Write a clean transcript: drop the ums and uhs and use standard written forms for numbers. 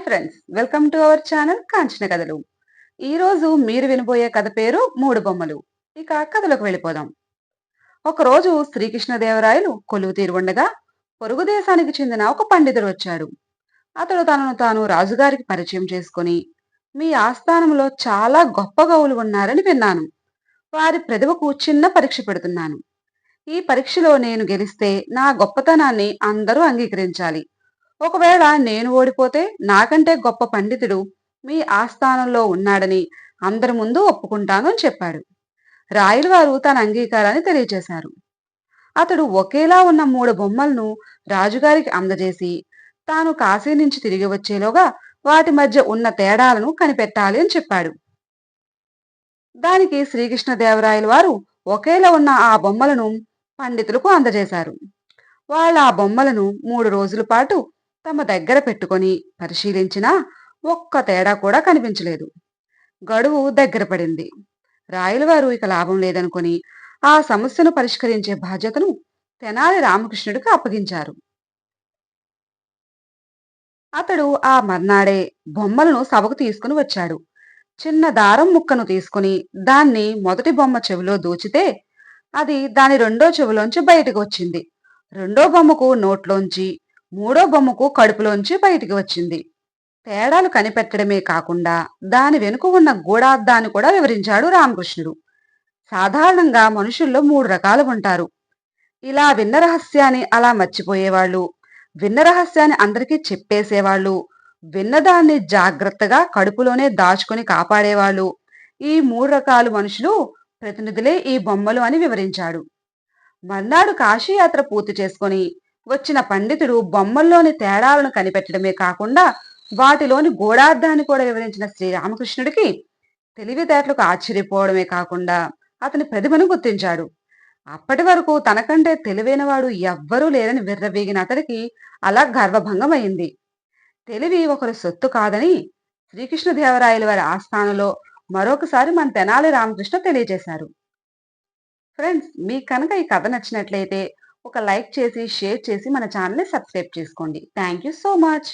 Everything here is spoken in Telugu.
Hi friends, welcome to our channel Kanchana కథలు. ఈ రోజు మీరు వినబోయే కథ పేరు మూడు బొమ్మలు. ఇక కథలోకి వెళ్ళిపోదాం. ఒకరోజు శ్రీకృష్ణదేవరాయలు కొలువు తీరుండగా పొరుగు దేశానికి చెందిన ఒక పండితుడు వచ్చాడు. అతడు తనను తాను రాజుగారికి పరిచయం చేసుకొని, మీ ఆస్థానంలో చాలా గొప్ప గవులు ఉన్నారని విన్నాను. వారి ప్రతిభకు చిన్న పరీక్ష పెడుతున్నాను. ఈ పరీక్షలో నేను గెలిస్తే నా గొప్పతనాన్ని అందరూ అంగీకరించాలి. ఒకవేళ నేను ఓడిపోతే నాకంటే గొప్ప పండితుడు మీ ఆస్థానంలో ఉన్నాడని అందరి ముందు ఒప్పుకుంటాను అని చెప్పాడు. రాయలవారు తన అంగీకారాన్ని తెలియచేశారు. అతడు ఒకేలా ఉన్న మూడు బొమ్మలను రాజుగారికి అందజేసి, తాను కాశీ నుంచి తిరిగి వచ్చేలోగా వాటి మధ్య ఉన్న తేడాలను కనిపెట్టాలి అని చెప్పాడు. దానికి శ్రీకృష్ణదేవరాయల వారు ఒకేలా ఉన్న ఆ బొమ్మలను పండితులకు అందజేశారు. వాళ్ళ ఆ బొమ్మలను 3 రోజుల పాటు తమ దగ్గర పెట్టుకొని పరిశీలించినా ఒక్క తేడా కూడా కనిపించలేదు. గడువు దగ్గర పడింది. రాయలవారు ఇక లాభం లేదనుకొని ఆ సమస్యను పరిష్కరించే బాధ్యతను తెనాలి రామకృష్ణుడికి అప్పగించారు. అతడు ఆ మర్నాడే బొమ్మలను సభకు తీసుకుని వచ్చాడు. చిన్న దారం ముక్కను తీసుకుని దాన్ని మొదటి బొమ్మ చెవిలో దూచితే అది దాని రెండో చెవిలోంచి బయటకు వచ్చింది. రెండో బొమ్మకు నోట్లోంచి, మూడో బొమ్మకు కడుపులోంచి బయటికి వచ్చింది. తేడాలు కనిపెట్టడమే కాకుండా దాని వెనుక ఉన్న గూఢార్థాన్ని కూడా వివరించాడు రామకృష్ణుడు. సాధారణంగా మనుషుల్లో 3 రకాలు ఉంటారు. ఇలా విన్న రహస్యాన్ని అలా మర్చిపోయేవాళ్ళు, విన్న రహస్యాన్ని అందరికీ చెప్పేసేవాళ్ళు, విన్నదాన్ని జాగ్రత్తగా కడుపులోనే దాచుకొని కాపాడేవాళ్ళు. ఈ 3 రకాలు మనుషులు ప్రతినిధులే ఈ బొమ్మలు అని వివరించాడు. మర్నాడు కాశీయాత్ర పూర్తి చేసుకొని వచ్చిన పండితుడు బొమ్మల్లోని తేడాలను కనిపెట్టడమే కాకుండా వాటిలోని గూఢార్థాన్ని కూడా వివరించిన శ్రీరామకృష్ణుడికి తెలివితేటలకు ఆశ్చర్యపోవడమే కాకుండా అతని ప్రతిభను గుర్తించాడు. అప్పటి వరకు తనకంటే తెలివైనవాడు ఎవ్వరూ లేరని విర్రవీగిన అతడికి అలా గర్వభంగం అయింది. తెలివి ఒకరి సొత్తు కాదని శ్రీకృష్ణదేవరాయల వారి ఆస్థానంలో మరొకసారి మన తెనాలి రామకృష్ణ తెలియజేశారు. ఫ్రెండ్స్, మీకు కనుక ఈ కథ నచ్చినట్లయితే ఒక లైక్ చేసి, షేర్ చేసి మన ఛానల్ని సబ్స్క్రైబ్ చేసుకోండి. Thank you so much.